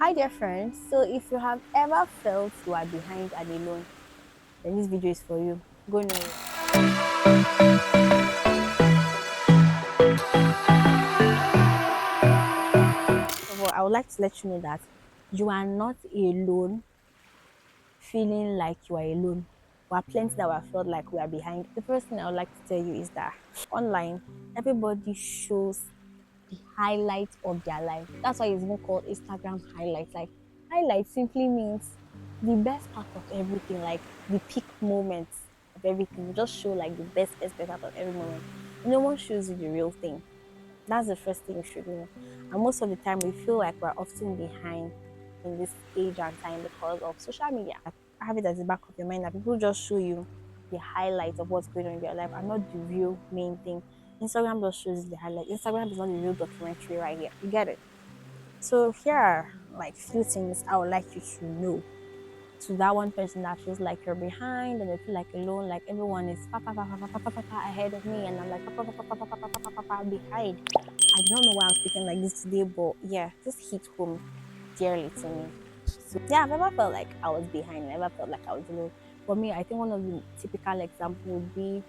Hi dear friends, so if you have ever felt you are behind and alone, then this video is for you. Go know it. First of all, I would like to let you know that you are not alone feeling like you are alone. There are plenty that have felt like we are behind. The first thing I would like to tell you is that online, everybody shows the highlight of their life. That's why it's even called Instagram highlights. Like highlight simply means the best part of everything, like the peak moments of everything. Just show like the best out of every moment. No one shows you the real thing. That's the first thing you should know. And most of the time we feel like we're often behind in this age and time because of social media. Have it at the back of your mind that people just show you the highlights of what's going on in their life and not the real main thing. Instagram just shows the highlight. Instagram is not the real documentary right here. You get it? So here are like few things I would like you to know. To that one person that feels like you're behind and they feel like alone, like everyone is ahead of me, and I'm like behind. I don't know why I'm speaking like this today, but yeah, this hit home dearly to me. So yeah, I've never felt like I was behind. I never felt like I was alone. For me, I think one of the typical example would be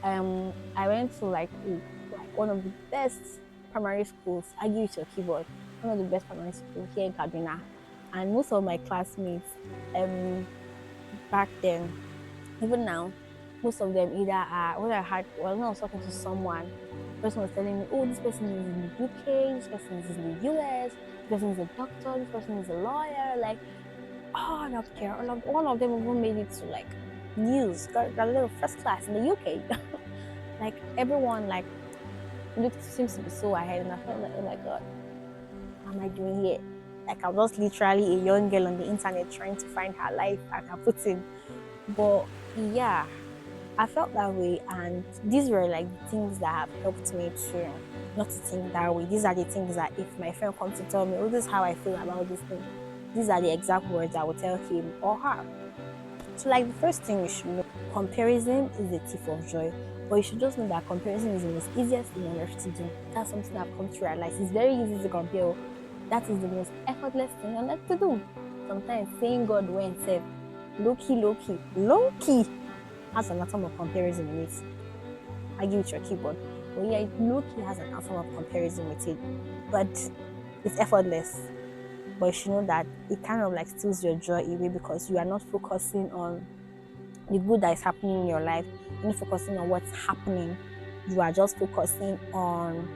I went to like one of the best primary schools. I give it your keyboard. One of the best primary schools here in Kaduna, and most of my classmates um back then, even now, most of them either are when I was talking to someone, the person was telling me, oh, this person is in the UK, this person is in the US, this person is a doctor, this person is a lawyer, like all of care. One of them even made it to like news, got a little first class in the UK. Like everyone like looked seems to be so ahead, and I felt like, oh my god, what am I doing here? Like I was just literally a young girl on the internet trying to find her life and her footing. But yeah, I felt that way, and these were like the things that have helped me to not to think that way. These are the things that if my friend comes to tell me, oh, this is how I feel about this thing, these are the exact words I will tell him or her. So, like the first thing you should know, comparison is a thief of joy. But you should just know that comparison is the most easiest thing on earth to do. That's something I've come to realize. It's very easy to compare. Oh. That is the most effortless thing on earth to do. Sometimes saying God when said, low key has an atom of comparison in it. I give it your keyboard. But yeah, it low key has an atom of comparison with it. But it's effortless. But you should know that it kind of like steals your joy away because you are not focusing on the good that is happening in your life. You're not focusing on what's happening. You are just focusing on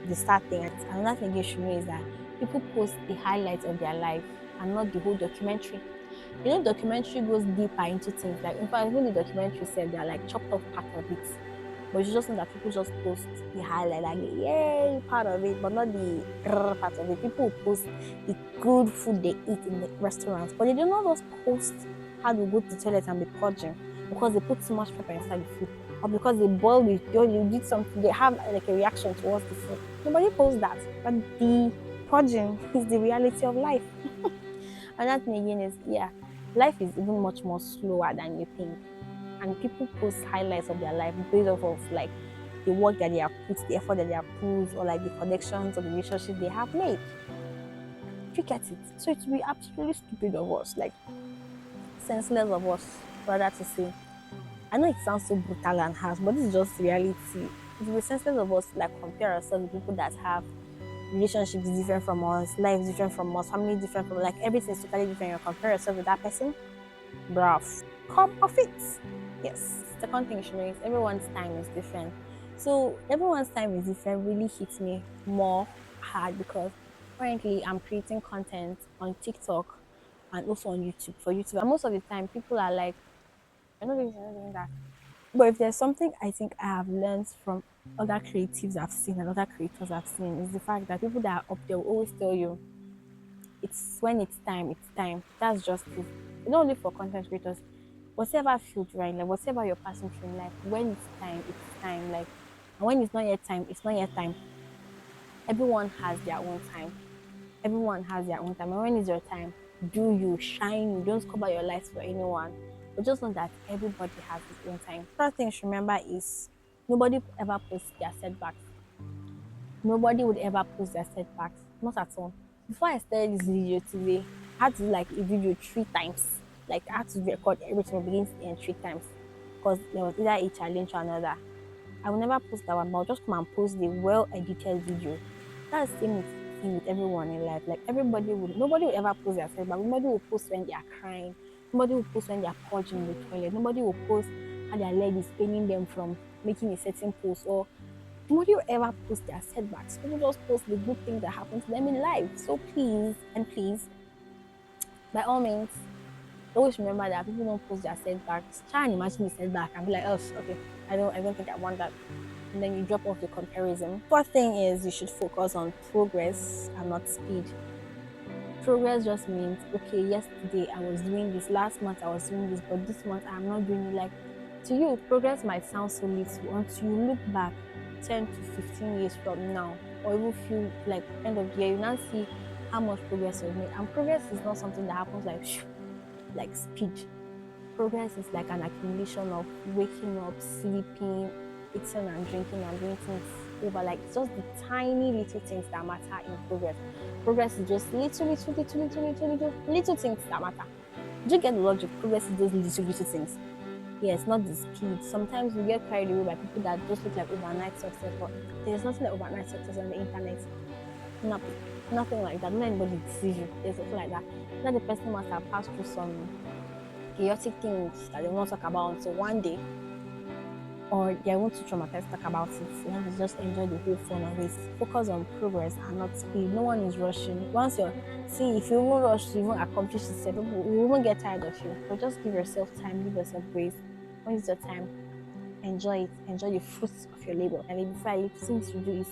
the start thing. Another thing you should know is that people post the highlights of their life and not the whole documentary. Documentary goes deeper into things. Like in fact, even the documentary said they're like chopped off part of it. But you just know that people just post the highlight, like the yay part of it, but not the part of it. People post the good food they eat in the restaurants, but they do not just post how they go to the toilet and be purging because they put too much pepper inside the food, or because they boil the or you did something, they have like a reaction towards the food. Nobody posts that, but the purging is the reality of life. And that thing again is, yeah, life is even much more slower than you think. And people post highlights of their life based off of like the work that they have put, the effort that they have put, or like the connections or the relationship they have made. Do you get it? So it would be absolutely stupid of us, like senseless of us, rather to say. I know it sounds so brutal and harsh, but this is just reality. It would be senseless of us to like compare ourselves with people that have relationships different from us, lives different from us, family different from like everything's totally different. You compare yourself with that person, bruv, come off it. Yes. Second thing you should know is everyone's time is different. So everyone's time is different really hits me more hard because currently I'm creating content on TikTok and also on YouTube for YouTube. And most of the time people are like, you're not doing that. But if there's something I think I have learned from other creatives I've seen and other creators I've seen is the fact that people that are up there will always tell you it's when it's time, it's time. That's just it. Not only for content creators, whatever field you're in, like whatever you're passing through in life, when it's time, it's time. Like, and when it's not yet time, it's not yet time. Everyone has their own time. Everyone has their own time. And when is your time? Do you shine? You don't cover your life for anyone. But just know that everybody has his own time. Third thing you should remember is nobody ever posts their setbacks. Nobody would ever post their setbacks. Not at all. Before I started this video today, I had to do like a video 3 times. Like I had to record everything from beginning to end 3 times because there was either a challenge or another. I will never post that one, but I'll just come and post the well edited video. That's the same with everyone in life. Like nobody will ever post their self, but nobody will post when they are crying. Nobody will post when they are purging in the toilet. Nobody will post how their leg is paining them from making a certain post, or nobody will ever post their setbacks. People just post the good things that happen to them in life. So please and please, by all means, always remember that people don't post their setbacks. Try and imagine the setback and be like, oh, okay, I don't think I want that. And then you drop off the comparison. Fourth thing is you should focus on progress and not speed. Progress just means, okay, yesterday I was doing this, last month I was doing this, but this month I'm not doing it. Like, to you, progress might sound so little until you look back 10 to 15 years from now, or even feel like end of the year, you now see how much progress you've made. And progress is not something that happens like speed. Progress is like an accumulation of waking up, sleeping, eating and drinking and doing things over. Like, it's just the tiny little things that matter in progress. Progress is just little things that matter. Do you get the logic? Progress is those little things. Yes, not the speed. Sometimes we get carried away by people that just look like overnight success, but there's nothing like overnight success on the internet. Nothing. Nothing like that. Don't let anybody deceive you. There's nothing like that. Now the person must have passed through some chaotic things that they will not talk about until one day, or they want to traumatized talk about it. You have to just enjoy the whole fun of it. Focus on progress and not speed. No one is rushing. Once you're if you won't rush to even accomplish this, people will even get tired of you. But just give yourself time, give yourself grace. When it's your time, enjoy it. Enjoy the fruits of your labor. And then before I leave, things to do is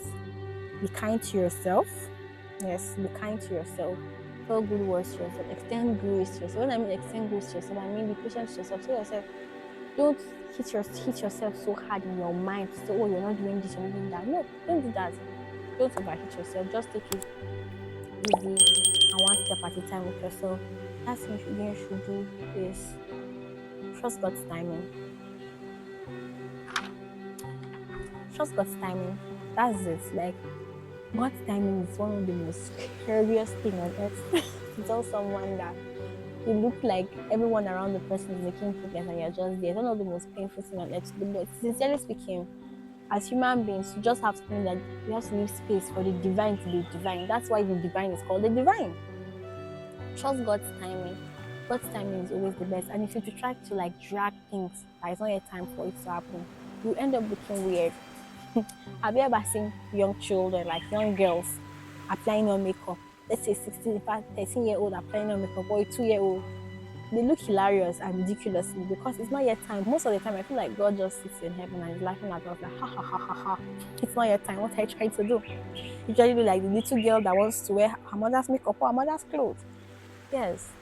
be kind to yourself. Yes, be kind to yourself. Tell good words to yourself. Extend grace to yourself. When I mean extend grace to yourself, I mean be patient to yourself. Tell yourself, don't hit yourself so hard in your mind to say, oh, you're not doing this, you're not doing that. No, don't do that. Don't overhit yourself. Just take it easy and one step at a time with yourself. Last thing you should do is trust God's timing. Trust God's timing. That's it. Like, God's timing is one of the most scariest thing on earth. To tell someone that you look like everyone around the person is making progress and you're just there. It's one of the most painful things on earth to do. But sincerely speaking, as human beings, you just have to think that you have to leave space for the divine to be divine. That's why the divine is called the divine. Trust God's timing. God's timing is always the best. And if you try to like drag things that it's not yet time for it to happen, you end up looking weird. Have you ever seen young children, like young girls, applying on makeup? Let's say 16, in fact, 13-year-old applying on makeup, or a 2-year-old. They look hilarious and ridiculous because it's not yet time. Most of the time, I feel like God just sits in heaven and is laughing at us like, ha ha ha ha ha. It's not yet time. What are you trying to do? Usually do like the little girl that wants to wear her mother's makeup or her mother's clothes. Yes,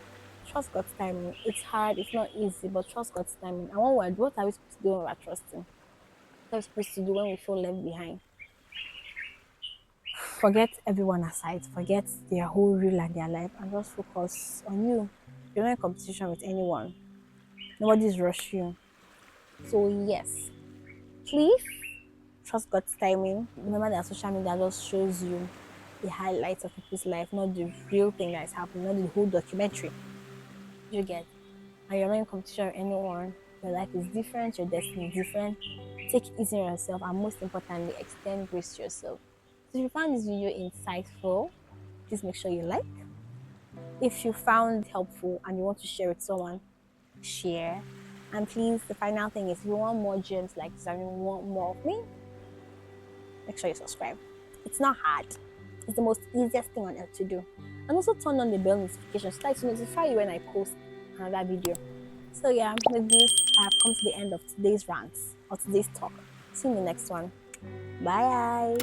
trust God's timing. It's hard. It's not easy, but trust God's timing. And one word, what are we supposed to do when we're trusting? What are we supposed to do when we feel left behind? Forget everyone aside. Forget their whole real and their life, and just focus on you. You're not in competition with anyone. Nobody's rushing you. So yes, please trust God's timing. Remember that social media just shows you the highlights of people's life, not the real thing that is happening, not the whole documentary. You get, and you're not in competition with anyone. Your life is different. Your destiny is different. Take it easy on yourself, and most importantly, extend grace to yourself. So if you found this video insightful, please make sure you like. If you found it helpful and you want to share with someone, share. And please, the final thing is, if you want more gems like this and you want more of me, make sure you subscribe. It's not hard. It's the most easiest thing on earth to do. And also turn on the bell notification so that to notify you when I post another video. So yeah, with this, I have come to the end of today's rants or today's talk. See you in the next one. Bye.